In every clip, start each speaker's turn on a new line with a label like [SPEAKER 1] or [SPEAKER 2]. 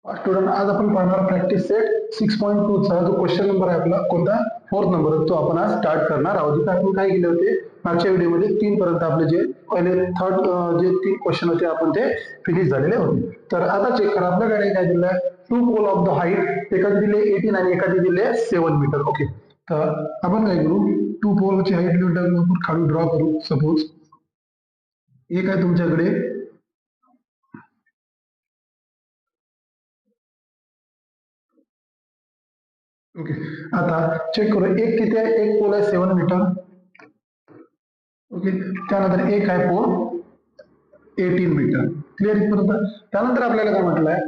[SPEAKER 1] Student आज आपण पाहणार प्रॅक्टिस सेट 6.2 चा जो क्वेश्चन नंबर आहे आपला कोणता 4th नंबर तो आपण आज स्टार्ट करणार आहोत. इथे आपण काय केले होते मागच्या व्हिडिओमध्ये 3 पर्यंत आपले जे पहिले थर्ड जे 3 क्वेश्चन होते आपण ते फिनिश झालेले होते. तर आता चेक करा आपल्याकडे काय दिलं आहे 2 पोल ऑफ द हाईट एकाचे दिले 18 आणि एकाचे दिले 7 मीटर. ओके तर आपण काय करू 2 पोलची हाईट लिहून टाकू आपण खाली ड्रॉ करू. सपोज एक आहे तुमच्याकडे ओके आता चेक करू एक किती आहे एक पोल आहे 7 मीटर. ओके त्यानंतर एक आहे पोल 18 मीटर. क्लिअर इथपर्यंत. त्यानंतर आपल्याला काय म्हटलंय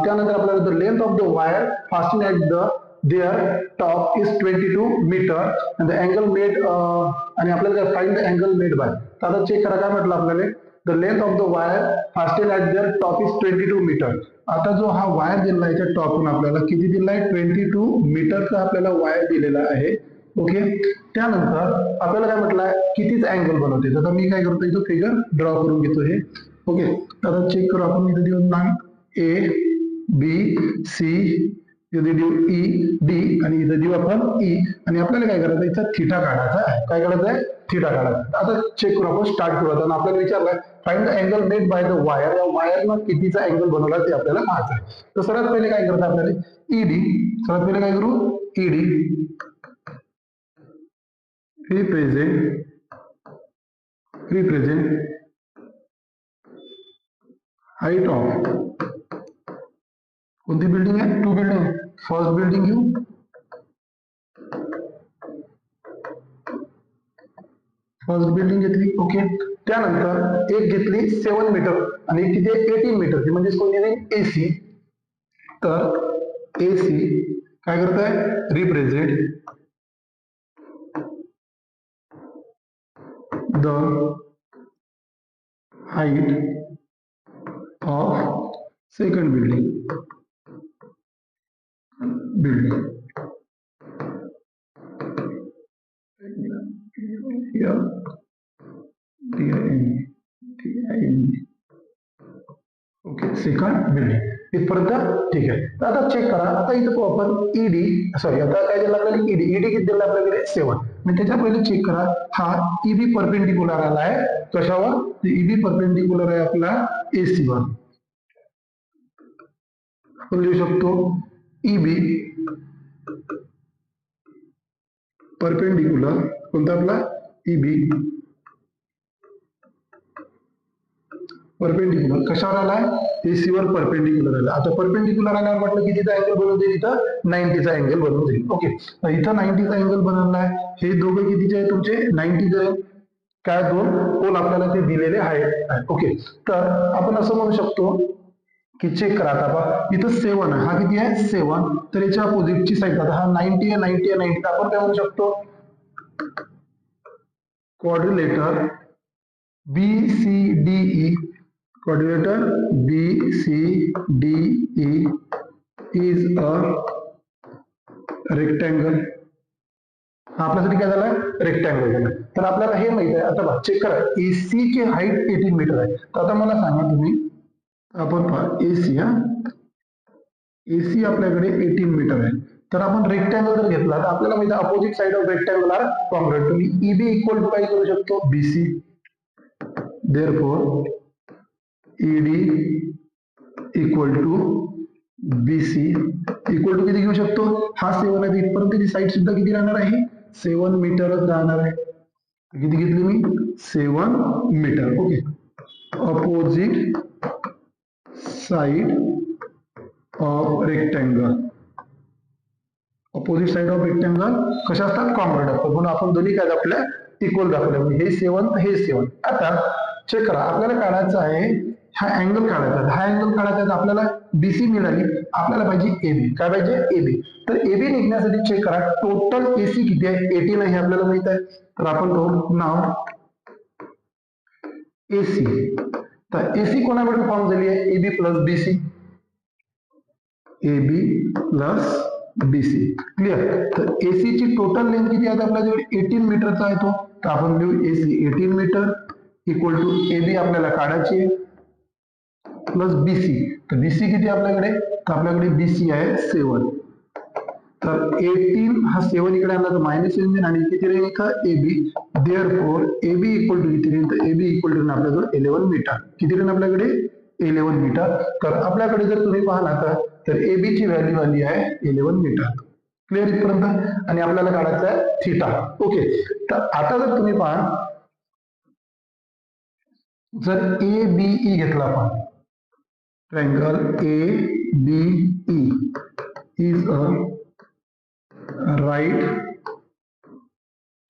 [SPEAKER 1] त्यानंतर आपल्याला the length of the wire fasting at the their top is 22 metre and the angle made आणि आपल्याला find the angle made by. तर आता चेक करा काय म्हटलं आपल्याला the length of the wire fasted at their top is 22 metre. आता जो हा वायर दिला आहे त्याच्या टॉपून आपल्याला किती दिला आहे 22 मीटरचा आपल्याला वायर दिलेला आहे. ओके त्यानंतर आपल्याला काय म्हटलं आहे कितीच अँगल बनवते. आता मी काय करतो इथं फिगर ड्रॉ करून घेतो हे. ओके तर चेक करू आपण इथे देऊन नाम ए बी सी इथे देऊ ई डी आणि इथे देऊ आपण ई आणि आपल्याला काय करायचं इथं थिटा काढायचा आहे. काय करायचं आहे थिटा काढायचा. आता चेक करू आपण स्टार्ट करू. आता आपल्याला विचारलंय find the angle made by the wire. या वायरनं कितीचा अँगल बनवला ते आपल्याला पाहायचं आहे. तर सर्वात पहिले काय करतं आपल्याला ईडी सर्वात पहिले काय करू ईडी represent height of कोणती बिल्डिंग आहे 2 बिल्डिंग. फर्स्ट बिल्डिंग घेऊ फर्स्ट बिल्डिंग घेतली. ओके त्यानंतर एक घेतली 7 मीटर आणि एक किती 18 मीटरची म्हणजे कोणती एसी. तर एसी काय करत आहे represent the height of second building okay second building इथपर्यंत ठीक आहे. तर आता चेक करा आता इथं आपण ईडी सॉरी आता काय दिलं आपल्याला ईडी किती दिलं आपल्याकडे 7 म्हणजे त्याच्या पहिले चेक करा हा ईबी परपेंडिक्युलर आला आहे कशावर ईबी परपेंडिक्युलर आहे आपला एसी वर. आपण लिहू शकतो ईबी परपेंडिक्युलर कोणता आपला ईबी परपेंडिक्युलर कशावर आलाय एसी वर परपेंडिक्युलर आला. आता परपेंडिक्युलर आल्यावर म्हटलं कितीचा अँगल बनवून देईल इथं 90 चा अँगल बनवून देईल. ओके इथं 90 चा अँगल बनवलाय. हे दोघे कितीचे आहे तुमचे 90 चे काय दोन पोल आपल्याला ते दिलेले आहेत. ओके तर आपण असं म्हणू शकतो की चेक करा आता इथं 7 आहे हा किती आहे 7 तर याच्या अपोजिटची साईड आता हा 90 आहे 90 आहे 90 आपण काय म्हणू शकतो quadrilateral BCDE quadrilateral BCDE is a rectangle. आपल्यासाठी काय झालं रेक्टँगल झालं. तर आपल्याला हे माहित आहे आता चेक करा एसी ची हाईट 18 मीटर आहे. तर आता मला सांगा तुम्ही आपण पहा एसी एसी आपल्याकडे 18 मीटर आहे. तर आपण रेक्टँगल जर घेतला तर आपल्याला माहिती आहे opposite side of rectangle are congruent. तुम्ही ईबी इक्वल टू काय करू शकतो BC. therefore ED equal to BC equal to किती घेऊ शकतो हा 7 आहे इथपर्यंत ती साईड सुद्धा किती राहणार आहे 7 मीटरच राहणार आहे. किती घेतली मी 7 metre. Okay opposite side of rectangle opposite side of rectangle कशा असतात कॉन्ग्रुएंट असतात म्हणून आपण दोन्ही काय आपल्या इक्वल दाखवले हे 7 हे 7. आता चेक करा आपल्याला काढायचं आहे हा अँगल काढायचा आहे. हा अँगल काढायचा आहे आपल्याला बीसी मिळाली आपल्याला पाहिजे एबी. काय पाहिजे एबी. तर एबी निघण्यासाठी चेक करा टोटल एसी किती आहे 18 आहे हे आपल्याला माहित आहे. तर आपण तो नाव एसी तर एसी कोणाकडून फॉर्म झाली आहे AB plus BC AB plus BC. Clear. तर एसी ची टोटल लेंथ किती आहे आपल्याकडे 18 मीटरचा आहे तो. तर आपण लिहू AC 18 metre equal to AB आपल्याला काढायची प्लस बीसी. तर बीसी किती आपल्याकडे, तर आपल्याकडे बीसी आहे 7. तर 18 हा 7 इकडे आला तर मायनस येऊन आणि किती राहील इथं AB. Therefore AB equal to किती राहील, तर एबी इक्वल टू आपल्याकडे 11 मीटर. किती राहील आपल्याकडे 11 मीटर. तर आपल्याकडे जर तुम्ही पाहिला तर एबी ची व्हॅल्यू आली आहे 11 मीटर. क्लिअर इथपर्यंत. आणि आपल्याला काढायचा आहे थिटा. ओके. तर आता जर तुम्ही पहा, जर ए बी ई घेतला आपण, triangle A B E is a right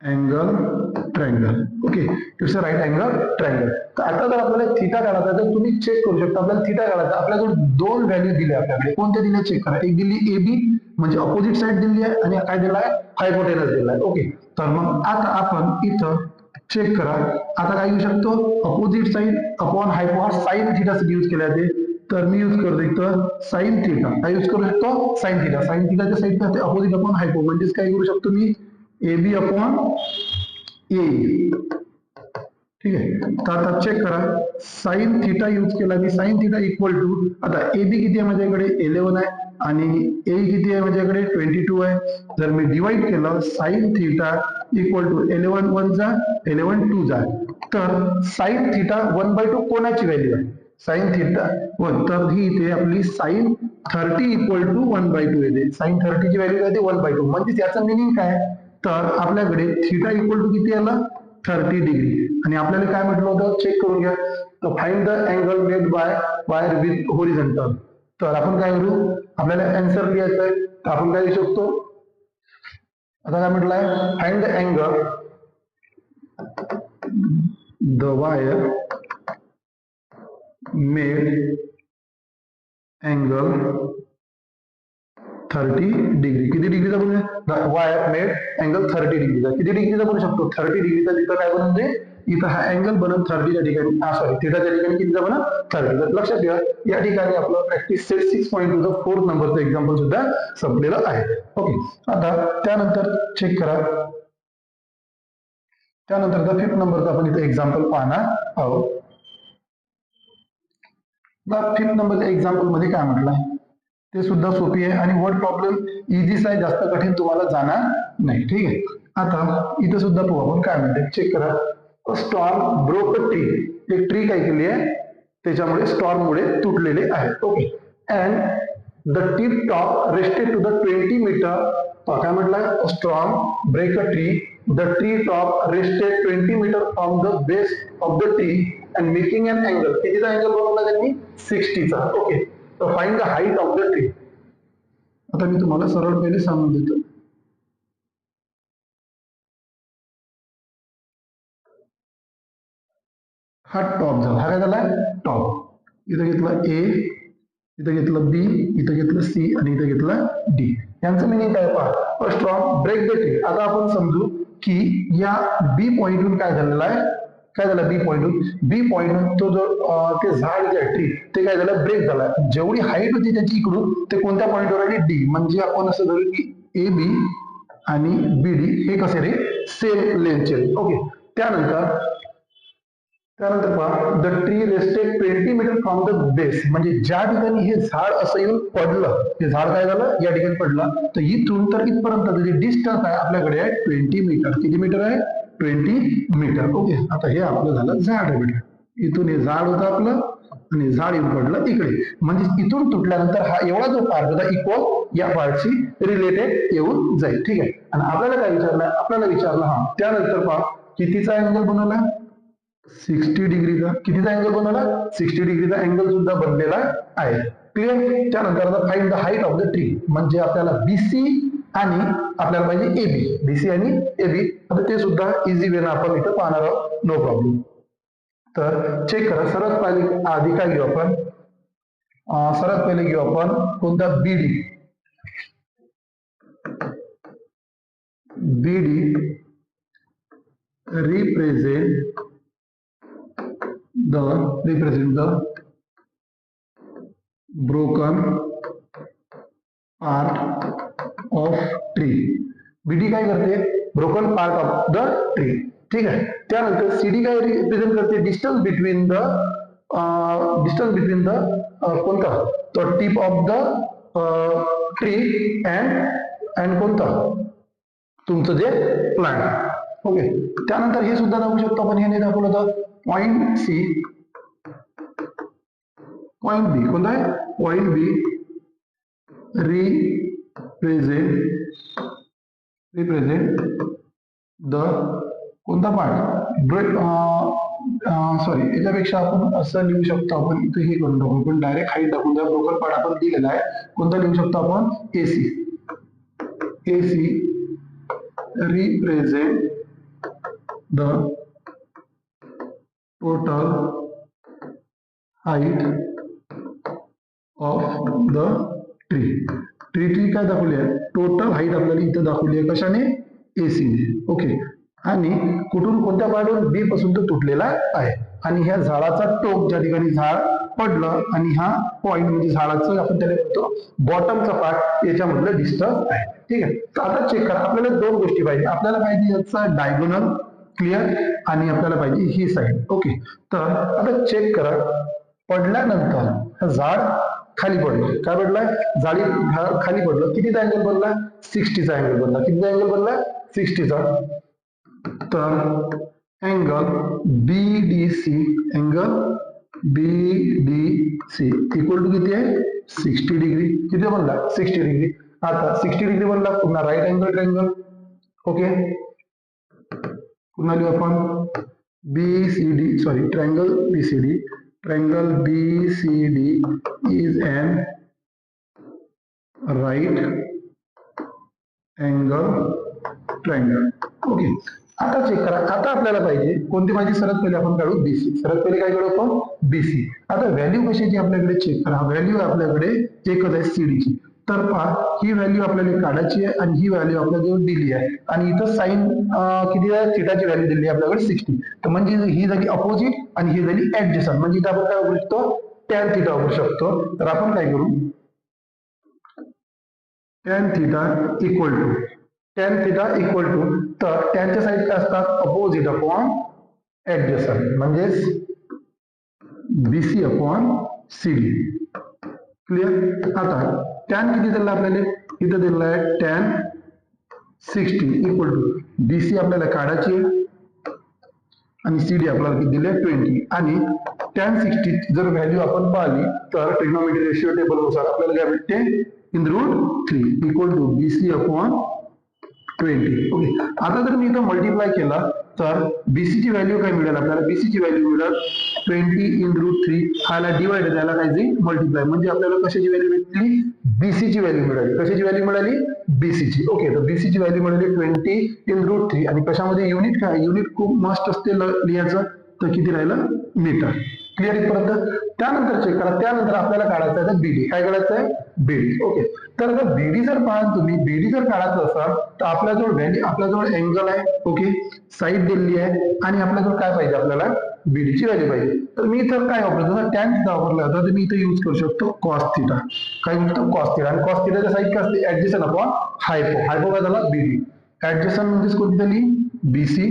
[SPEAKER 1] angle triangle. Okay, it's a right angle triangle. तर आता जर आपल्याला थिटा काढायचा तर तुम्ही चेक करू शकता. आपल्याला थिटा काढायचा, आपल्याकडे दोन व्हॅल्यू दिल्या आपल्याकडे. कोणत्या दिल्या चेक करा. एक दिली एबी म्हणजे अपोजिट साइड दिली आहे आणि काय दिला आहे, हायपोटेनस दिला आहे. ओके. तर मग आता आपण इथं चेक करा. आता काय घेऊ शकतो, अपोजिट साइड अपॉन हायपो हा साइन थिटा साठी यूज केला जाते. तर मी यूज करतो इथं साइन थिटा. काय यूज करू शकतो, साइन थिटा. साइन थिटाच्या साईडला ते अपोजिट अपॉन हायपो म्हणजेच काय करू शकतो मी, एबी अपॉन ए. ठीक आहे. तर आता चेक करा, साइन थिटा यूज केला मी. साइन थिटा इक्वल टू, आता एबी किती आहे माझ्याकडे 11 आहे आणि ए किती आहे माझ्याकडे 22 आहे. जर मी डिवाइड केलं, साइन थिटा इक्वल टू 11 1 जा 11 2 जा, तर साइन थिटा 1/2 कोणाची व्हॅल्यू आहे, साइन थिटा 1. तर ही इथे आपली साइन 30 इक्वल टू 1/2 येते. साइन 30 ची व्हॅल्यू येते 1/2. म्हणजे त्याचं मिनिंग काय, तर आपल्याकडे थिटा इक्वल टू किती आला 30 डिग्री. आणि आपल्याला काय म्हटलं होतं, चेक करून घ्या. तर find the angle made by wire with horizontal. तर आपण काय करू, आपल्याला आन्सर लिहायचं आहे. तर आपण काय लिहू शकतो, आता काय म्हटलंय, find the angle the wire made angle 30 degree. किती डिग्रीचा बनवू, वायर मेड अँगल 30 डिग्रीचा. किती डिग्रीचा बनवू शकतो, 30 डिग्रीचा. तिथं काय बनवते, इथं हा अँगल बनन 30 च्या ठिकाणी, सॉरी थिटाच्या ठिकाणी कितीचा बनन 30. तर लक्षात घ्या, या ठिकाणी आपलं प्रॅक्टिस सेट 6.2 4 नंबरचं एक्झाम्पल सुद्धा संपलेलं आहे. ओके. आता त्यानंतर चेक करा, त्यानंतर 5th नंबरचा आपण इथे एक्झाम्पल पाहणार आहोत. 5th नंबरच्या एक्झाम्पल मध्ये काय म्हटलंय, ते सुद्धा सोपी आहे आणि वर्ड प्रॉब्लेम इझीच आहे, जास्त कठीण तुम्हाला जाणार नाही. ठीक आहे. आता इथे सुद्धा पाहू आपण काय म्हणते, चेक करा. Storm broke a tree. एक ट्री काय केली आहे, त्याच्यामुळे स्टॉर्म मुळे तुटलेले आहे. Okay. And the tip top rested to the 20 metre. काय म्हटलंय, storm break a tree, the tree top rested 20 metre from the base of the tree and making an angle. कितीचा अँगल बनवला त्यांनी, 60 चा. ओके. तर find the height of the tree. आता मी तुम्हाला सरळ पहिले सांगून देतो. हा टॉप झाला, हा काय झाला टॉप. इथं घेतलं ए, इथं घेतलं बी, इथं घेतलं सी आणि इथं घेतलं डी. यांचं मिनिंग काय पहा, स्ट्रॉंग ब्रेक द ट्री. आता आपण समजू की या बी पॉइंटून काय झालेलं आहे, काय झालं बी पॉइंटून, बी पॉइंटून तो जो ते झाड जे आहे ट्री, ते काय झालं ब्रेक झालं. जेवढी हाईट होती त्याची इकडून ते कोणत्या पॉइंटवर आली, डी. म्हणजे आपण असं धरू की ए बी आणि बी डी हे कसे रे, सेम लेंथचे. ओके. त्यानंतर पहा, the tree rested 20 metre from the base. म्हणजे ज्या ठिकाणी हे झाड असं येऊन पडलं, हे झाड काय झालं या ठिकाणी पडलं, तर इथून तर इथपर्यंत जे डिस्टन्स आहे आपल्याकडे आहे 20 मीटर. किती मीटर आहे, 20 मीटर. ओके. आता हे आपलं झालं झाड आहे बेटा. इथून हे झाड होतं आपलं आणि झाड येऊन पडलं इकडे. म्हणजे इथून तुटल्यानंतर हा एवढा जो पार्ट होता इक्वल या पार्टशी रिलेटेड येऊन जाईल. ठीक आहे. आणि आपल्याला काय विचारलं, आपल्याला विचारलं हा त्यानंतर पहा कितीचा अँगल बनवला, 60 डिग्रीचा. कितीचा अँगल बनवला, 60 डिग्रीचा अँगल सुद्धा बनलेला आहे. क्लिअर. त्यानंतर आता find the height of the tree. म्हणजे आपल्याला बीसी आणि आपल्याला पाहिजे एबी, बीसी आणि एबी. आता ते सुद्धा इझी वेनं आपण इथं पाहणार आहोत, नो प्रॉब्लेम. तर चेक करा. सर्वात पहिले आधी काय घेऊ आपण, सर्वात पहिले घेऊ आपण कोणता, बीडी. बीडी represent the broken part of tree. बीडी काय करते, broken part of the tree. ठीक आहे. त्यानंतर सीडी काय रिप्रेझेंट करते, distance between the distance between the कोणता तर tip of the tree and कोणता तुमचं जे प्लांट. ओके, त्यानंतर हे सुद्धा दाखवू शकतो आपण, हे दाखवलं होतं पॉइंट सी पॉइंट बी, कोणता आहे पॉइंट बी रिप्रेझेंट द कोणता पार्ट सॉरी, याच्यापेक्षा आपण असं लिहू शकतो, आपण इथे हे करून टाकू, आपण डायरेक्ट हाईट टाकून द्या. ब्रोकन पार्ट आपण दिलेला आहे, कोणता लिहू शकतो आपण AC represent the total height of the tree काय दाखवली आहे, टोटल हाईट आपल्याला इथं दाखवली आहे कशाने, एसी ने. ओके, आणि कुठून कोणत्या पार्टवरून बी पासून तो तुटलेला आहे, आणि ह्या झाडाचा टोक ज्या ठिकाणी झाड पडलं आणि हा पॉइंट म्हणजे झाडाचं आपण त्याला म्हणतो बॉटमचा पार्ट, याच्यामधलं डिस्टन्स आहे. ठीक आहे, तर आता चेक करा, आपल्याला दोन गोष्टी पाहिजे, आपल्याला पाहिजे याचा डायगोनल क्लिअर आणि आपल्याला पाहिजे ही साईड. ओके, तर आता चेक करा, पडल्यानंतर हा झाड खाली पडलं, काय पडलाय झाडी खाली पडलं, कितीचा अँगल बनला 60चा अँगल बनला, कितीचा अँगल बनला 60चा. तर अँगल BDC इक्वल टू किती आहे 60 डिग्री, किती बनला 60 डिग्री. आता 60 डिग्री बनला, पुन्हा राईट अँगल ट्रायंगल. ओके, पुन्हा लिहू आपण triangle BCD is an right angle triangle. Okay, आता चेक करा, आता आपल्याला पाहिजे कोणती पाहिजे, सर्वात पहिले आपण काढू BC. सर्वात पहिले काय काढू आपण BC. आता व्हॅल्यू कशाची आपल्याकडे चेक करा, व्हॅल्यू आपल्याकडे एकच आहे CD ची. तर पहा, ही व्हॅल्यू आपल्याला काढायची आहे आणि ही व्हॅल्यू आपल्याला दिली आहे, आणि इथं साइन किती आहे, थिटाची व्हॅल्यू दिली आहे आपल्याकडे 60. तर म्हणजे ही झाली अपोजिट आणि ही झाली ऍडजस्टंट, म्हणजे इथं आपण काय वापरू शकतो टॅन थिटा वापरू शकतो. तर आपण काय करू, टॅन थिटा इक्वल टू तर टॅनच्या साईड काय असतात अपोजिट अपॉन ऍडजस्टंट, म्हणजेच BC अपॉन CD. क्लिअर. आता टॅन किती दिला आपल्याला, इथं दिलेला आहे टॅन 60 इक्वल टू BC आपल्याला काढायची आणि CD आपल्याला किती दिले 20, आणि टॅन 60 जर व्हॅल्यू आपण पाहिली तर ट्रिग्नोमेट्री रेशियो टेबल नुसार आपल्याला काय भेटते √3 equal to BC upon 20. Okay, आता जर मी इथं मल्टिप्लाय केला तर BC ची व्हॅल्यू काय मिळेल आपल्याला, BC ची व्हॅल्यू मिळेल 20 √3, हाला डिवाइड त्याला काय जाईल मल्टिप्लाय, म्हणजे आपल्याला कशाची व्हॅल्यू भेटली BC ची व्हॅल्यू मिळाली. कशाची व्हॅल्यू मिळाली BC ची. ओके, तर BC ची व्हॅल्यू मिळाली 20 √3, आणि कशामध्ये युनिट काय, युनिट खूप मस्त असते लिहायचं, तर किती राहिलं मीटर. क्लिअर इथपर्यंत. त्यानंतर चेक करा, त्यानंतर आपल्याला काढायचं आहे BD. काय काढायचं आहे BD. ओके, तर आता BD जर पाहाल तुम्ही, BD जर काढायचं असाल तर आपल्याजवळ व्हॅल्यू, आपल्याजवळ अँगल आहे. ओके, साईड दिलेली आहे, आणि आपल्याजवळ काय पाहिजे आपल्याला BD ची व्हॅल्यू पाहिजे. तर मी इथं काय वापरतो, टॅन थिटा वापरला होता, तर मी इथे यूज करू शकतो कॉस थिटा. काय म्हणतो कॉस थिटा, आणि कॉस थिटाच्या साईड काय असते ऍडजस्टंट अपॉन हायपो. हायपो काय झाला BD, ऍडजस्टंट म्हणजेच कोणती झाली BC,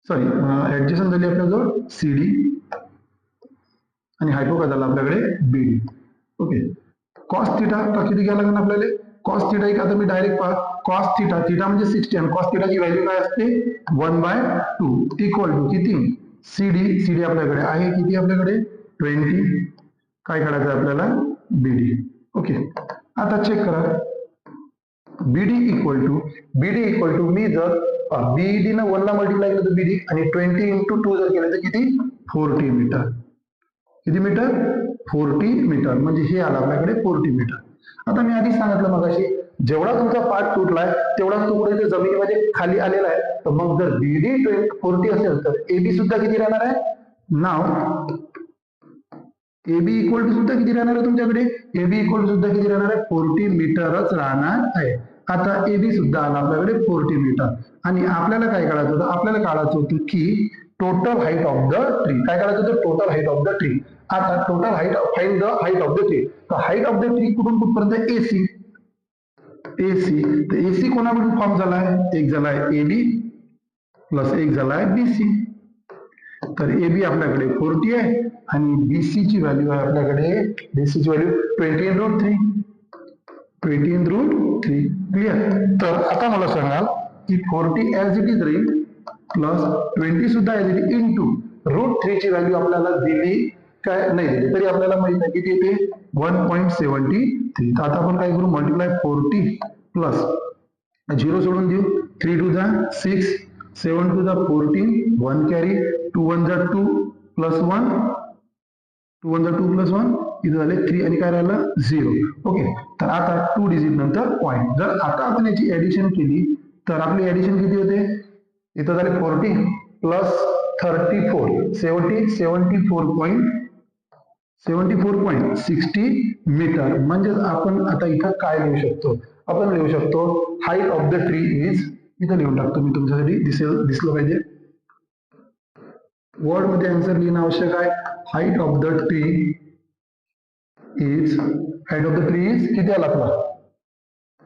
[SPEAKER 1] सॉरी ऍडजस्टंट झाली आपल्याजवळ CD, आणि हायपो काय झाला आपल्याकडे BD. ओके, कॉस थिटा तर किती घ्यायला लागेल आपल्याला, कॉस थिटा एक, आता मी डायरेक्ट कॉस थिटा म्हणजे 60, आणि कॉस थिटाची व्हॅल्यू काय असते 1/2 इक्वल टू किती CD आपल्याकडे आहे किती आपल्याकडे 20, काय काढायचं आपल्याला BD. ओके, आता चेक करा BD इक्वल टू मी जर BD न 1 ला मल्टिप्लाय केलं तर BD, आणि 20 × 2 जर केलं तर किती 40 मीटर. किती मीटर 40 मीटर, म्हणजे हे आलं आपल्याकडे 40 मीटर. आता मी आधी सांगितलं मगाशी, जेवढा तुमचा पार्ट तुटलाय तेवढा तुकडा इथे जमिनीमध्ये खाली आलेला आहे, तर मग जर BD 40 असेल तर AB सुद्धा किती राहणार आहे, नाव AB इक्वल टू सुद्धा किती राहणार आहे तुमच्याकडे, AB इक्वल टू सुद्धा किती राहणार आहे 40 मीटरच राहणार आहे. आता AB सुद्धा आला आपल्याकडे 40 मीटर, आणि आपल्याला काय काढायचं होतं, आपल्याला काढायचं होतं की total height of the tree. काय काढायचं होतं total height of the tree. आता total height, find the height of the tree. तर हाईट ऑफ द ट्री कुठून कुठपर्यंत AC, तर AC कोणाकडून फॉर्म झालाय, एक झालाय AB प्लस एक झालाय BC. तर ए बी आपल्याकडे 40 आहे आणि बीसी ची व्हॅल्यू आहे आपल्याकडे, बीसी ची व्हॅल्यू 20/√3 क्लिअर. तर आता मला सांगाल की 40 ऍज इट इज राहील प्लस 20 सुद्धा ऍज इट इज इंटू √3 ची व्हॅल्यू आपल्याला दिली काय नाही दिली तरी आपल्याला माहित आहे किती येते 1.73. तर आता आपण काय करू, मल्टिप्लाय 40 प्लस 0 सोडून देऊ, 3 2 जा 6, 7 2 जा 14, 1 कॅरी, 2 1 जा 2 प्लस 1, 2 1 जा 2 प्लस 1, इथे झाले 3 आणि काय राहिलं 0. ओके, तर आता 2 डिजिट नंतर पॉईंट. जर आता आपण याची ऍडिशन केली तर आपली ऍडिशन किती होते, इथं झाले 40 प्लस 34 74.60 मीटर. म्हणजेच आपण आता इथं काय लिहू शकतो, आपण लिहू शकतो height of the tree is, इथं लिहून टाकतो मी तुमच्यासाठी दिसलं पाहिजे, वर्ड मध्ये आन्सर लिहिणं आवश्यक आहे. Height of the tree is किती आला आपला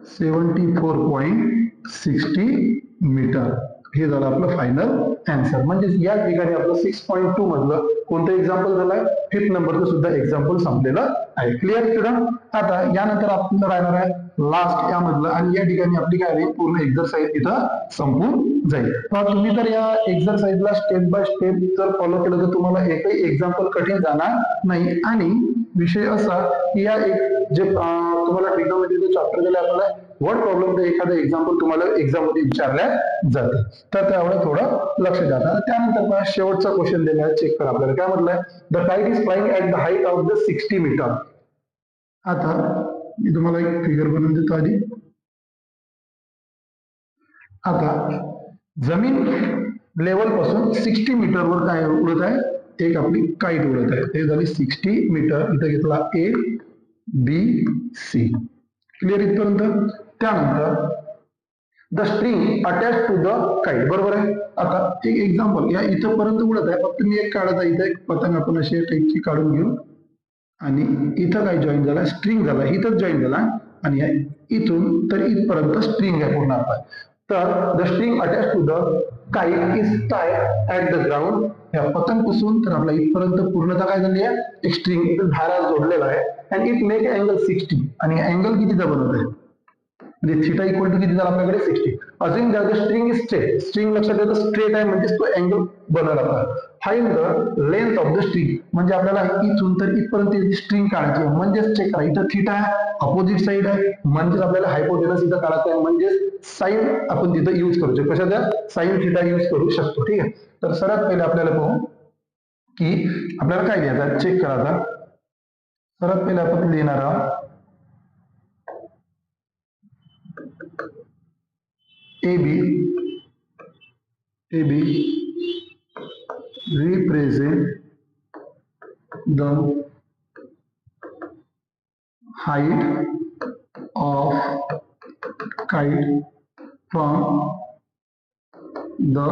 [SPEAKER 1] 74.60 मीटर. हे झालं आपलं फायनल आन्सर. म्हणजे या ठिकाणी आपलं 6.2 मधलं कोणतं एक्झाम्पल झालंय, 5th नंबरचं सुद्धा एक्झाम्पल संपलेलं आहे. Clear student. आता यानंतर आपण राहणार आहे लास्ट यामधलं आणि या ठिकाणी आपली काय आहे पूर्ण एक्झरसाइज इथं संपून जाईल. तर तुम्ही तर या एक्झरसाइजला स्टेप बाय स्टेप जर फॉलो केलं तर तुम्हाला एकही एक्झाम्पल कठीण जाणार नाही. आणि विषय असा की या एक जे तुम्हाला ट्रिग्नोमेट्रीचे चॅप्टर दिले आपल्याला वर्ड प्रॉब्लेम एखादं एक्झाम्पल तुम्हाला एक्झाम मध्ये विचारल्या जाते, तर त्यावेळेस थोडं लक्ष द्या. त्यानंतर शेवटचा क्वेश्चन दिलाय, चेक करा आपल्याला काय म्हटलंय, the kite is flying at the height of the 60 metre. आता मी तुम्हाला एक फिगर बनवून देतो आधी. आता जमीन लेवल पासून 60 मीटर वर काय उडत आहे, एक आपली काइट उडत आहे. ते झाली 60 मीटर. इथं घेतला ए बी सी. क्लिअर इथपर्यंत. त्यानंतर the string attach to the kite, बरोबर आहे. आता एक एक्झाम्पल, या इथंपर्यंत उडत आहे, फक्त मी एक काढत आहे, इथं एक पतंग आपण अशी टाईपची काढून घेऊ आणि इथं काय जॉईन झाला, स्ट्रिंग झाला, इथंच जॉईन झाला आणि इथून तर इथपर्यंत स्ट्रिंग आहे पूर्ण आपला. तर the string attach to the kite is tied at the ground. या पतंग पासून तर आपला इथपर्यंत पूर्णतः काय झाली आहे, एक स्ट्रिंग इथं धारा जोडलेला आहे आणि इट मेक अँगल 60. आणि अँगल कितीचा बनवत आहे, म्हणजे थिटा इक्वल टू किती झाला आपल्याकडे 60. अजून जर स्ट्रिंग इज स्ट्रेट, स्ट्रिंग लक्षात येतं स्ट्रेट आहे म्हणजे तो अँगल बनवला जातो. Find the length of the string, म्हणजे आपल्याला इथून तर इथपर्यंत स्ट्रिंग काढायची आहे. म्हणजेच चेक करा, इथं थिटा आहे, अपोजिट साइड आहे, म्हणजेच आपल्याला हायपोटेनस इथं काढायचं आहे, म्हणजेच साइन आपण तिथं यूज करू शकतो. कशाचा, साइन थिटा यूज करू शकतो. ठीक आहे. तर सर्वात पहिले आपल्याला पाहू की आपल्याला काय लिहायचं, चेक करायचा. सर्वात पहिले आपण लिहिणार आहोत AB represent the height of kite from the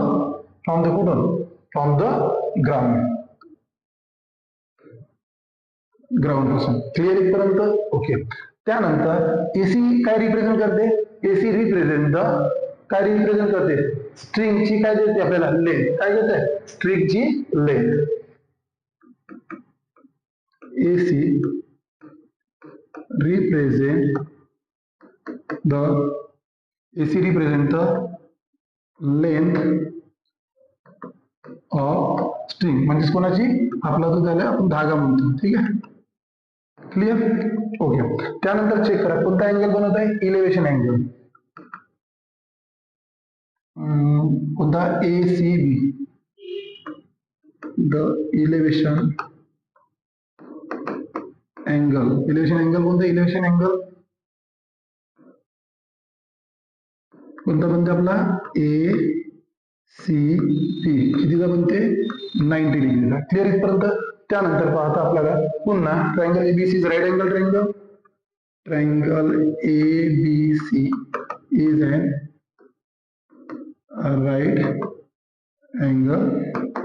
[SPEAKER 1] ground पासून. क्लिअर इथपर्यंत. ओके. त्यानंतर AC काय रिप्रेझेंट करते, AC रिप्रेझेंट द काय रिप्रेझेंट करते, स्ट्रिंगची काय देते आपल्याला लेंथ, काय देते स्ट्रिंगची length. AC represent the length of string, म्हणजे कोणाची, आपला जो झाला आपण धागा म्हणतो. ठीक आहे. क्लिअर. ओके. त्यानंतर चेक करा कोणता अँगल बनवत आहे, इलेव्हेशन अँगल. कोणता, ACB, the elevation angle. Elevation angle कोणता, इलेव्हेशन अँगल कोणता बनते आपला, ACP. कितीचा बनते, 90 डिग्रीचा. क्लिअर इथपर्यंत. त्यानंतर पाहता आपल्याला पुन्हा triangle ABC is right angle triangle. Triangle ABC is an right angle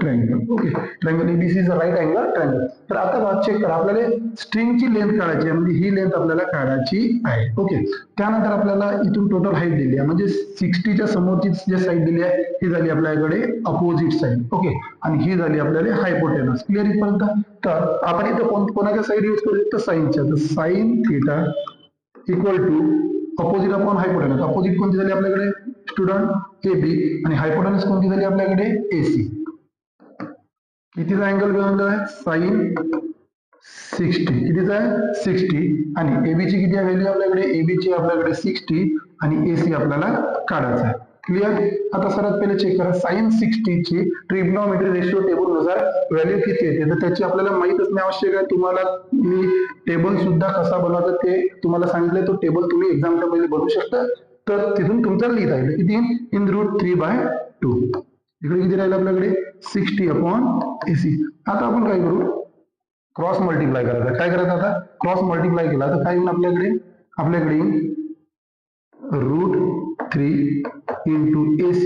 [SPEAKER 1] triangle. Okay, triangle ABC is a right angle triangle. तर आता बघा, चेक करा, आपल्याला स्ट्रिंगची लेंथ काढायची आहे, म्हणजे ही लेंथ आपल्याला काढायची आहे. ओके, त्यानंतर आपल्याला इथून टोटल हाईट दिली आहे, म्हणजे 60च्या समोरची जी साईड दिली आहे ही झाली आपल्याकडे अपोजिट साईड. ओके, आणि ही झाली आपल्याला हायपोटेनस. क्लिअर इथपर्यंत? तर आपण इथं कोणाच्या साईड यूज करू शकतो? साईनच्या. तर sine theta equal to opposite upon hypotenuse. Opposite कोणती झाली आपल्याकडे स्टुडंट? AB, आणि हायपोटेनस कोणती झाली आपल्याकडे? AC. कितीचा अँगल बनवला आहे? साइन 60. कितीचा आहे? 60. आणि AB ची किती व्हॅल्यू आपल्याकडे? AB ची आपल्याकडे 60 आणि AC आपल्याला काढायचा आहे. क्लिअर? आता सर्वात पहिले चेक करा, साइन 60 ची ट्रिग्नोमेट्री रेशिओ टेबल नुसार व्हॅल्यू किती येते, तर त्याची आपल्याला माहित असणे आवश्यक आहे. तुम्हाला मी टेबल सुद्धा कसा बनवायचा ते तुम्हाला सांगितले, तो टेबल तुम्ही एक्झामच्या पहिले बनवू शकता. तर तिथून तुमचं लिहिता येईल किती? In root 3/2. इकडे किती राहील आपल्याकडे? 60 अपॉन AC. आता आपण काय करू? क्रॉस मल्टिप्लाय करायचा. काय करायचं आता? क्रॉस मल्टिप्लाय केला तर काय येईल आपल्याकडे root 3 into AC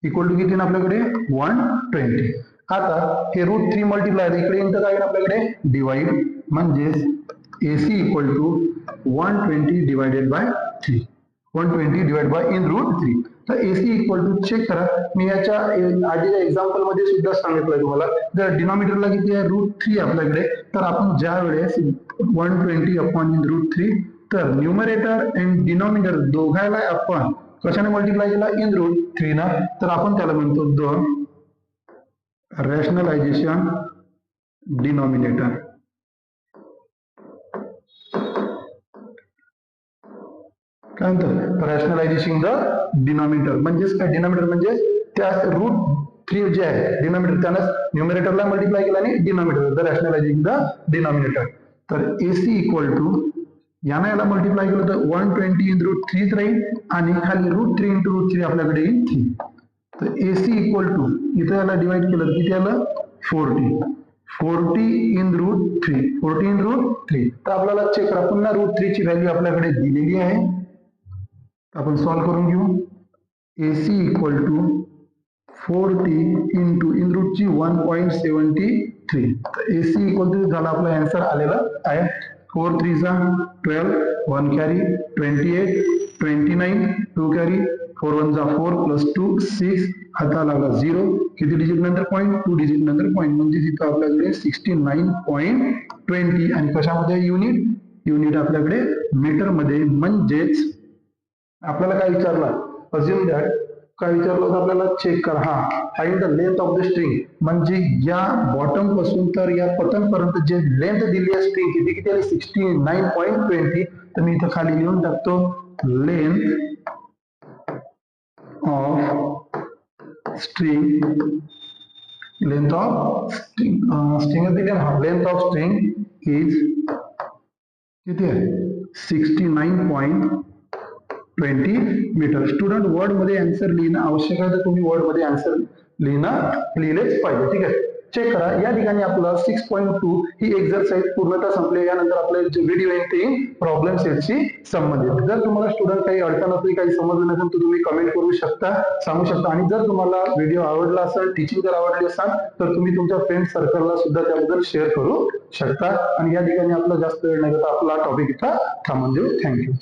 [SPEAKER 1] equal to किती ना आपल्याकडे? 120. आता हे रूट 3 मल्टिप्लाय इकडे येईल तर काय येईल आपल्याकडे? डिवाइड, म्हणजे AC equal to 120 divided by 3. 120 divide by in root 3. तर AC इक्वल टू, चेक करा, मी याच्या आधीच्या एक्झाम्पल मध्ये सुद्धा सांगितलंय तुम्हाला, जर डिनॉमिनेटरला किती आहे? रूट 3 आपल्याकडे, तर आपण ज्या वेळेस 120 अपॉन इन रूट 3, तर न्यूमरेटर आणि डिनॉमिनेटर दोघायला आपण कशाने मल्टिप्लाय केला? इन रूट 3 ना. तर आपण त्याला म्हणतो द रॅशनलायझेशन डिनॉमिनेटर. काय म्हणतो? Rationalisation the denominator. म्हणजेच काय? डिनॉमिनेटर म्हणजे त्या रूट 3 जे आहे डिनॉमिनेटर, त्यानं न्यूमरेटरला मल्टिप्लाय केला आणि denominator, the rationalising the denominator. तर AC इक्वल टू याला मल्टिप्लाय केलं तर 120 इन रूट 3 राहील, आणि खाली रूट 3 इंटू रूट 3 आपल्याकडे येईल 3. तर AC इक्वल टू इथं याला डिवाइड केलं तर किती आलं? 40 इन रूट 3. तर आपल्याला चेक करा, पुन्हा रूट 3 ची व्हॅल्यू आपल्याकडे दिलेली आहे. आपण सॉल्व्ह करून घेऊ. AC equal to 40 into in root ची 1.73. तर AC इक्वल टू झाला आपला आन्सर आलेला आहे. 4 3 जा 12, 1 कॅरी 28, 29, 2 कॅरी, 4 1 जा 4 प्लस 2 6, हाता लागला 0. किती डिजिट नंतर पॉईंट? 2 डिजिट नंतर पॉईंट, म्हणजे तिथं आपल्याकडे 69.20. आणि कशामध्ये? युनिट आपल्याकडे मीटर मध्ये. म्हणजेच आपल्याला काय विचारलं? अज्युम दॅट काय विचारलं होतं आपल्याला? चेक करा, find the length of the string. म्हणजे या बॉटम पासून तर या पतन पर्यंत जे लेंथ दिली आहे स्ट्रिंग किती आली? 69.20. तर मी इथं खाली लिहून टाकतो, लेंथ ऑफ स्ट्रिंग दिली आहे. लेंथ ऑफ स्ट्रिंग इज किती आहे? 69.20 मीटर. स्टुडंट वर्ड मध्ये आन्सर लिहिणं आवश्यक आहे, तर तुम्ही वर्ड मध्ये आन्सर लिहिलेच पाहिजे. ठीक आहे, चेक करा. या ठिकाणी आपलं 6.2 ही एक्झरसाइज पूर्णतः संपली. यानंतर आपले जे व्हिडिओ येईल ते प्रॉब्लेम सेटशी संबंधित. जर तुम्हाला स्टुडंट काही अडचण असेल, काही समजलं नसेल, तर तुम्ही कमेंट करू शकता, सांगू शकता. आणि जर तुम्हाला व्हिडिओ आवडला असेल, टीचिंग जर आवडली असेल, तर तुम्ही तुमच्या फ्रेंड सर्कलला सुद्धा त्याबद्दल शेअर करू शकता. आणि या ठिकाणी आपला जास्त वेळ नाही घेता आपला टॉपिक इथं थांबून देऊ. थँक्यू.